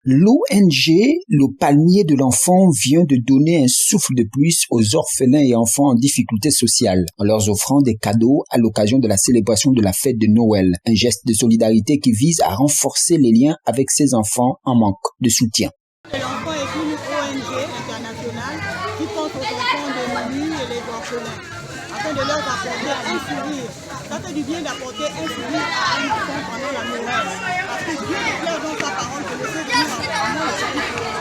L'ONG Le Palmier de l'Enfant vient de donner un souffle de plus aux orphelins et enfants en difficulté sociale en leur offrant des cadeaux à l'occasion de la célébration de la fête de Noël, un geste de solidarité qui vise à renforcer les liens avec ces enfants en manque de soutien. L'enfant est une ONG internationale qui pense aux enfants de l'ONU et les orphelins afin de leur apporter un sourire. Ça fait du bien d'apporter un sourire à un enfant pendant la Noël. Parce que Dieu déclare dans sa parole que le fait venir en le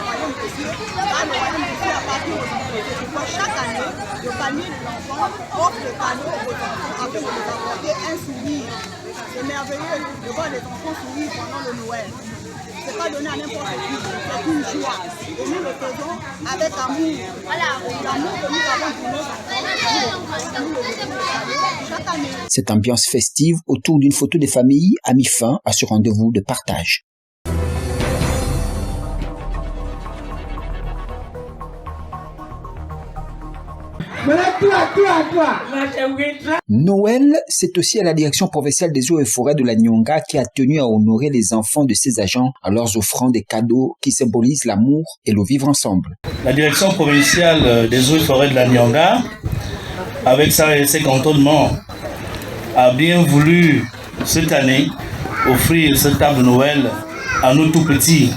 royaume de Dieu, car le royaume de Dieu appartient aux enfants de Dieu. Pourquoi chaque année, le panier de l'enfant offre le cadeau aux enfants afin de leur apporter un sourire. C'est merveilleux de voir les enfants sourire pendant le Noël. Ce n'est pas donné à n'importe qui, c'est une joie. Et nous le faisons avec amour. L'amour que nous avons pour nos enfants, nous le faisons chaque année. Cette ambiance festive autour d'une photo de famille a mis fin à ce rendez-vous de partage. Noël, c'est aussi à la direction provinciale des eaux et forêts de la Nyonga qui a tenu à honorer les enfants de ses agents en leur offrant des cadeaux qui symbolisent l'amour et le vivre ensemble. La direction provinciale des eaux et forêts de la Nyonga, avec ses cantonnements, a bien voulu cette année offrir cette table de Noël à nos tout petits.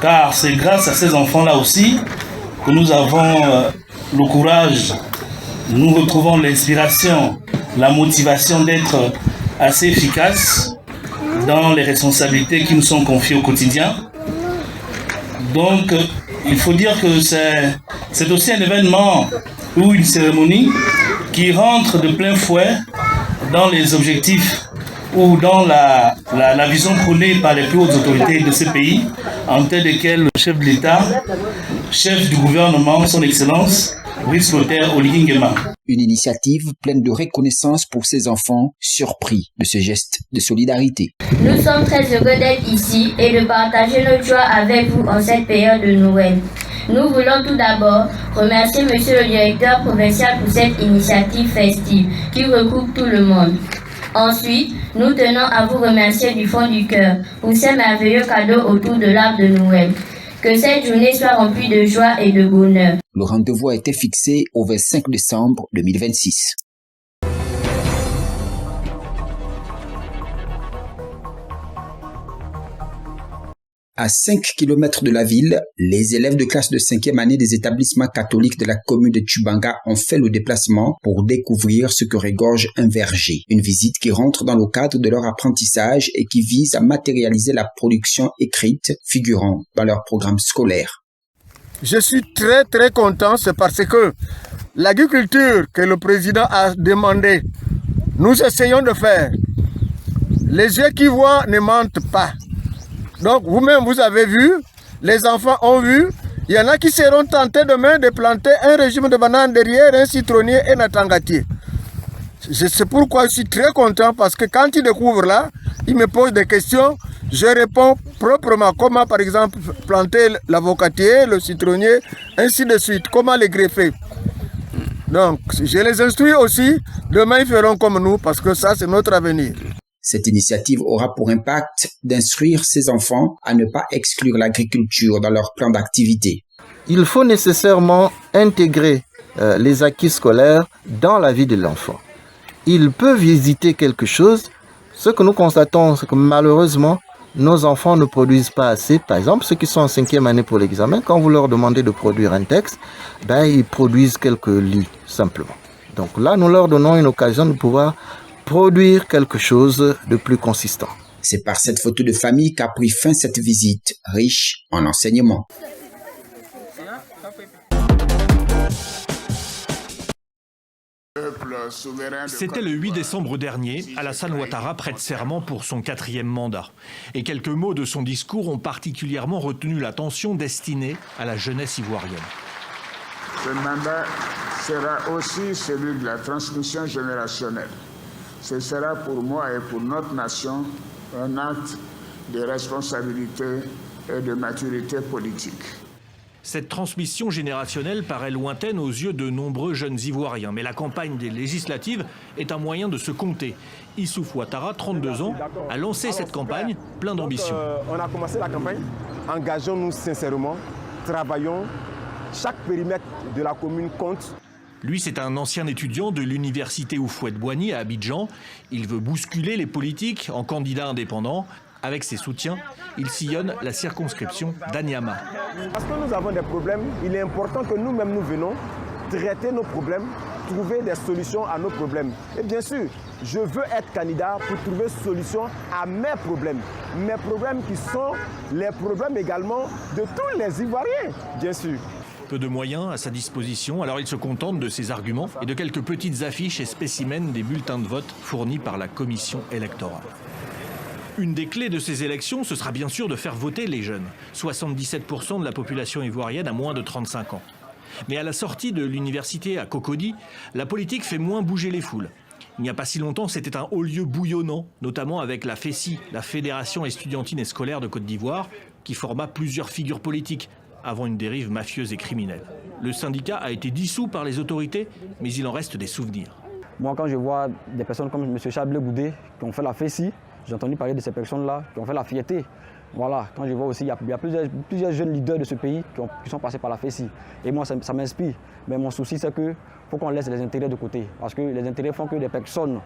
Car c'est grâce à ces enfants-là aussi que nous avons le courage, nous retrouvons l'inspiration, la motivation d'être assez efficaces dans les responsabilités qui nous sont confiées au quotidien. Donc, il faut dire que c'est aussi un événement ou une cérémonie qui rentre de plein fouet dans les objectifs ou dans la vision prônée par les plus hautes autorités de ce pays, en tête desquelles le chef de l'État, chef du gouvernement, son Excellence, Brice Clotaire Oligui Nguema. Une initiative pleine de reconnaissance pour ces enfants surpris de ce geste de solidarité. Nous sommes très heureux d'être ici et de partager notre joie avec vous en cette période de Noël. Nous voulons tout d'abord remercier Monsieur le directeur provincial pour cette initiative festive qui regroupe tout le monde. Ensuite, nous tenons à vous remercier du fond du cœur pour ces merveilleux cadeaux autour de l'arbre de Noël. Que cette journée soit remplie de joie et de bonheur. Le rendez-vous a été fixé au 25 décembre 2026. À 5 km de la ville, les élèves de classe de 5e année des établissements catholiques de la commune de Tchubanga ont fait le déplacement pour découvrir ce que regorge un verger. Une visite qui rentre dans le cadre de leur apprentissage et qui vise à matérialiser la production écrite figurant dans leur programme scolaire. Je suis très content, c'est parce que l'agriculture que le président a demandé, nous essayons de faire. Les yeux qui voient ne mentent pas. Donc vous-même, vous avez vu, les enfants ont vu, il y en a qui seront tentés demain de planter un régime de bananes derrière, un citronnier et un tangatier. C'est pourquoi je suis très content parce que quand ils découvrent là, ils me posent des questions, je réponds proprement. Comment par exemple planter l'avocatier, le citronnier, ainsi de suite, comment les greffer. Donc je les instruis aussi, demain ils feront comme nous parce que ça c'est notre avenir. Cette initiative aura pour impact d'instruire ces enfants à ne pas exclure l'agriculture dans leur plan d'activité. Il faut nécessairement intégrer les acquis scolaires dans la vie de l'enfant. Il peut visiter quelque chose. Ce que nous constatons, c'est que malheureusement, nos enfants ne produisent pas assez. Par exemple, ceux qui sont en 5e année pour l'examen, quand vous leur demandez de produire un texte, ils produisent quelques lignes simplement. Donc là, nous leur donnons une occasion de pouvoir produire quelque chose de plus consistant. C'est par cette photo de famille qu'a pris fin cette visite, riche en enseignements. C'était le 8 décembre dernier, Alassane Ouattara prête serment pour son 4e mandat. Et quelques mots de son discours ont particulièrement retenu l'attention destinée à la jeunesse ivoirienne. Ce mandat sera aussi celui de la transmission générationnelle. Ce sera pour moi et pour notre nation un acte de responsabilité et de maturité politique. Cette transmission générationnelle paraît lointaine aux yeux de nombreux jeunes Ivoiriens. Mais la campagne des législatives est un moyen de se compter. Issouf Ouattara, 32 ans, a lancé cette campagne plein d'ambition. On a commencé la campagne engageons-nous sincèrement, travaillons, chaque périmètre de la commune compte. Lui, c'est un ancien étudiant de l'université Houphouët-Boigny à Abidjan. Il veut bousculer les politiques en candidat indépendant. Avec ses soutiens, il sillonne la circonscription d'Anyama. Parce que nous avons des problèmes, il est important que nous-mêmes nous venons traiter nos problèmes, trouver des solutions à nos problèmes. Et bien sûr, je veux être candidat pour trouver solution à mes problèmes qui sont les problèmes également de tous les Ivoiriens, bien sûr. Peu de moyens à sa disposition, alors il se contente de ses arguments et de quelques petites affiches et spécimens des bulletins de vote fournis par la commission électorale. Une des clés de ces élections, ce sera bien sûr de faire voter les jeunes. 77% de la population ivoirienne a moins de 35 ans. Mais à la sortie de l'université à Cocody, la politique fait moins bouger les foules. Il n'y a pas si longtemps, c'était un haut lieu bouillonnant, notamment avec la FESI, la Fédération estudiantine et scolaire de Côte d'Ivoire, qui forma plusieurs figures politiques avant une dérive mafieuse et criminelle. Le syndicat a été dissous par les autorités, mais il en reste des souvenirs. Moi, quand je vois des personnes comme M. Charles Goudé qui ont fait la FESI, j'ai entendu parler de ces personnes-là qui ont fait la fierté. Voilà, quand je vois aussi, il y a plusieurs jeunes leaders de ce pays qui sont passés par la FESI. Et moi, ça m'inspire. Mais mon souci, c'est qu'il faut qu'on laisse les intérêts de côté. Parce que les intérêts font que des personnes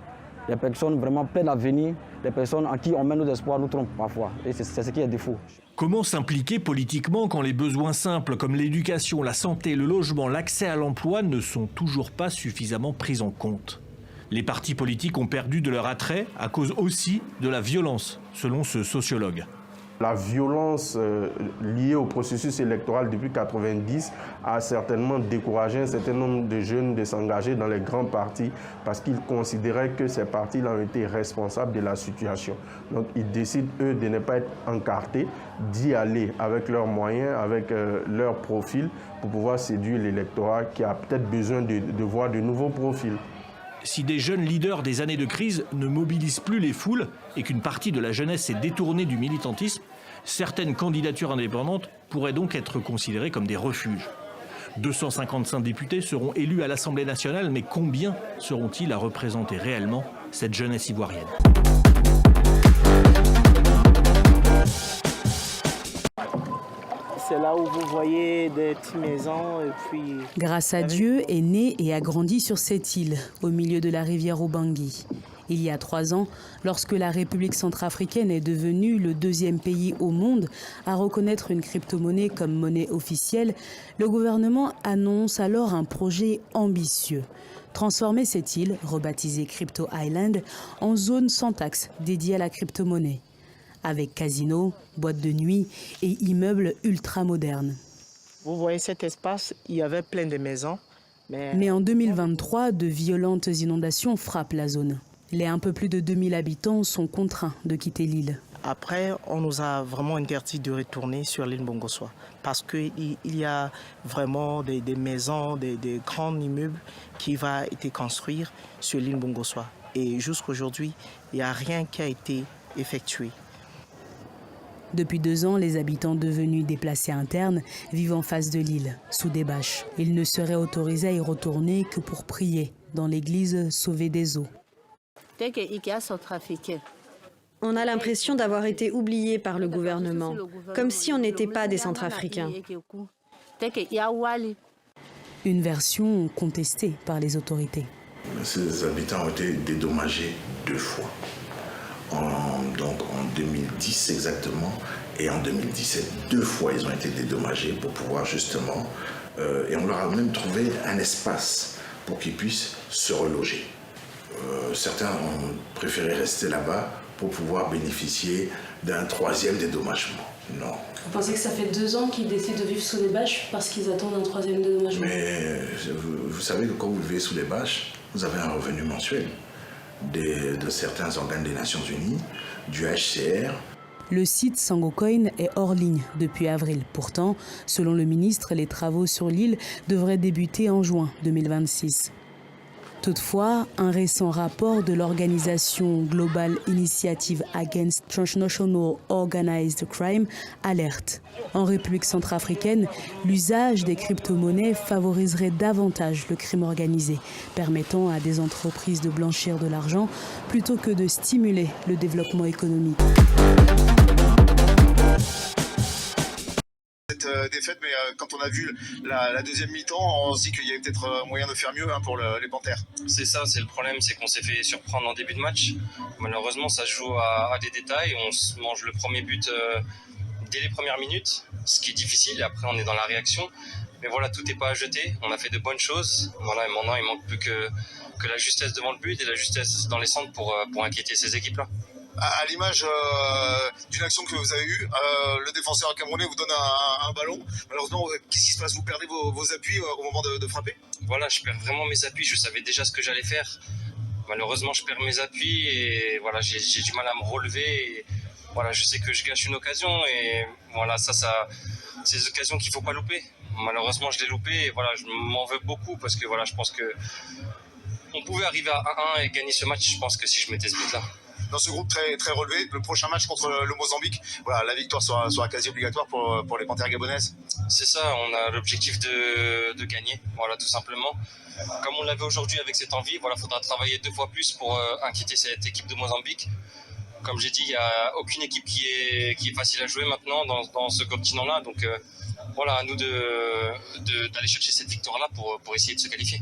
vraiment pleines d'avenir, des personnes en qui on met nos espoirs, nous trompent parfois. Et c'est ce qui est défaut. Comment s'impliquer politiquement quand les besoins simples comme l'éducation, la santé, le logement, l'accès à l'emploi ne sont toujours pas suffisamment pris en compte ? Les partis politiques ont perdu de leur attrait à cause aussi de la violence, selon ce sociologue. La violence liée au processus électoral depuis 1990 a certainement découragé un certain nombre de jeunes de s'engager dans les grands partis parce qu'ils considéraient que ces partis-là ont été responsables de la situation. Donc ils décident, eux, de ne pas être encartés, d'y aller avec leurs moyens, avec leur profil pour pouvoir séduire l'électorat qui a peut-être besoin de voir de nouveaux profils. Si des jeunes leaders des années de crise ne mobilisent plus les foules et qu'une partie de la jeunesse s'est détournée du militantisme, certaines candidatures indépendantes pourraient donc être considérées comme des refuges. 255 députés seront élus à l'Assemblée nationale, mais combien seront-ils à représenter réellement cette jeunesse ivoirienne ? C'est là où vous voyez des petites maisons et puis... Grâce à Dieu est né et a grandi sur cette île, au milieu de la rivière Obangui. Il y a 3 ans, lorsque la République centrafricaine est devenue le 2e pays au monde à reconnaître une crypto-monnaie comme monnaie officielle, le gouvernement annonce alors un projet ambitieux. Transformer cette île, rebaptisée Crypto Island, en zone sans taxe dédiée à la crypto-monnaie, avec casino, boîte de nuit et immeubles ultra-modernes. Vous voyez cet espace, il y avait plein de maisons. Mais en 2023, de violentes inondations frappent la zone. Les un peu plus de 2000 habitants sont contraints de quitter l'île. Après, on nous a vraiment interdit de retourner sur l'île Bongossoa parce qu'il y a vraiment des maisons, des grands immeubles qui vont être construits sur l'île Bongossoa. Et jusqu'à aujourd'hui, il n'y a rien qui a été effectué. Depuis 2 ans, les habitants devenus déplacés internes vivent en face de l'île, sous des bâches. Ils ne seraient autorisés à y retourner que pour prier dans l'église sauvée des eaux. On a l'impression d'avoir été oubliés par le gouvernement, comme si on n'était pas des Centrafricains. Une version contestée par les autorités. Ces habitants ont été dédommagés 2 fois. Donc en 2010 exactement et en 2017, 2 fois ils ont été dédommagés pour pouvoir justement et on leur a même trouvé un espace pour qu'ils puissent se reloger. Certains ont préféré rester là-bas pour pouvoir bénéficier d'un 3e dédommagement. Non. Vous pensez que ça fait 2 ans qu'ils décident de vivre sous les bâches parce qu'ils attendent un 3e dédommagement? Mais vous savez que quand vous vivez sous les bâches, vous avez un revenu mensuel de certains organes des Nations Unies, du HCR. Le site Sangocoin est hors ligne depuis avril. Pourtant, selon le ministre, les travaux sur l'île devraient débuter en juin 2026. Toutefois, un récent rapport de l'organisation Global Initiative Against Transnational Organized Crime alerte. En République centrafricaine, l'usage des crypto-monnaies favoriserait davantage le crime organisé, permettant à des entreprises de blanchir de l'argent plutôt que de stimuler le développement économique. cette défaite, mais quand on a vu la deuxième mi-temps, on se dit qu'il y avait peut-être moyen de faire mieux pour les Panthères. C'est ça, c'est le problème, c'est qu'on s'est fait surprendre en début de match. Malheureusement, ça se joue à des détails. On se mange le premier but dès les premières minutes, ce qui est difficile. Après, on est dans la réaction. Mais voilà, tout n'est pas à jeter. On a fait de bonnes choses. Voilà, et maintenant, il manque plus que la justesse devant le but et la justesse dans les centres pour inquiéter ces équipes-là. À l'image d'une action que vous avez eue, le défenseur camerounais vous donne un ballon. Malheureusement, qu'est-ce qui se passe? Vous perdez vos appuis au moment de frapper? Voilà, je perds vraiment mes appuis. Je savais déjà ce que j'allais faire. Malheureusement, je perds mes appuis et voilà, j'ai du mal à me relever. Et voilà, je sais que je gâche une occasion et voilà, ça c'est des occasions qu'il ne faut pas louper. Malheureusement, je l'ai loupé et voilà, je m'en veux beaucoup parce que voilà, je pense que on pouvait arriver à 1-1 et gagner ce match. Je pense que si je mettais ce but-là. Dans ce groupe très, très relevé, le prochain match contre le Mozambique, voilà, la victoire sera quasi obligatoire pour les Panthères gabonaises. C'est ça, on a l'objectif de gagner, voilà, tout simplement. Comme on l'avait aujourd'hui avec cette envie, voilà, faudra travailler 2 fois plus pour inquiéter cette équipe de Mozambique. Comme j'ai dit, il n'y a aucune équipe qui est facile à jouer maintenant dans ce continent-là. Donc voilà, à nous d'aller chercher cette victoire-là pour essayer de se qualifier.